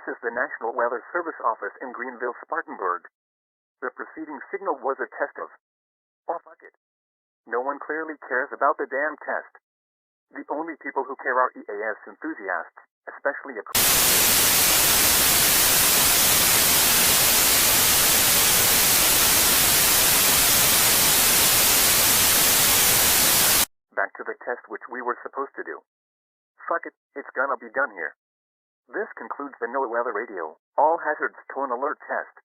This is the National Weather Service office in Greenville, Spartanburg. The preceding signal was a test of... Oh, fuck it. No one clearly cares about the damn test. The only people who care are EAS enthusiasts, especially a... Back to the test which we were supposed to do. Fuck it, it's gonna be done here. This concludes the No Weather Radio, All Hazards Tone Alert test.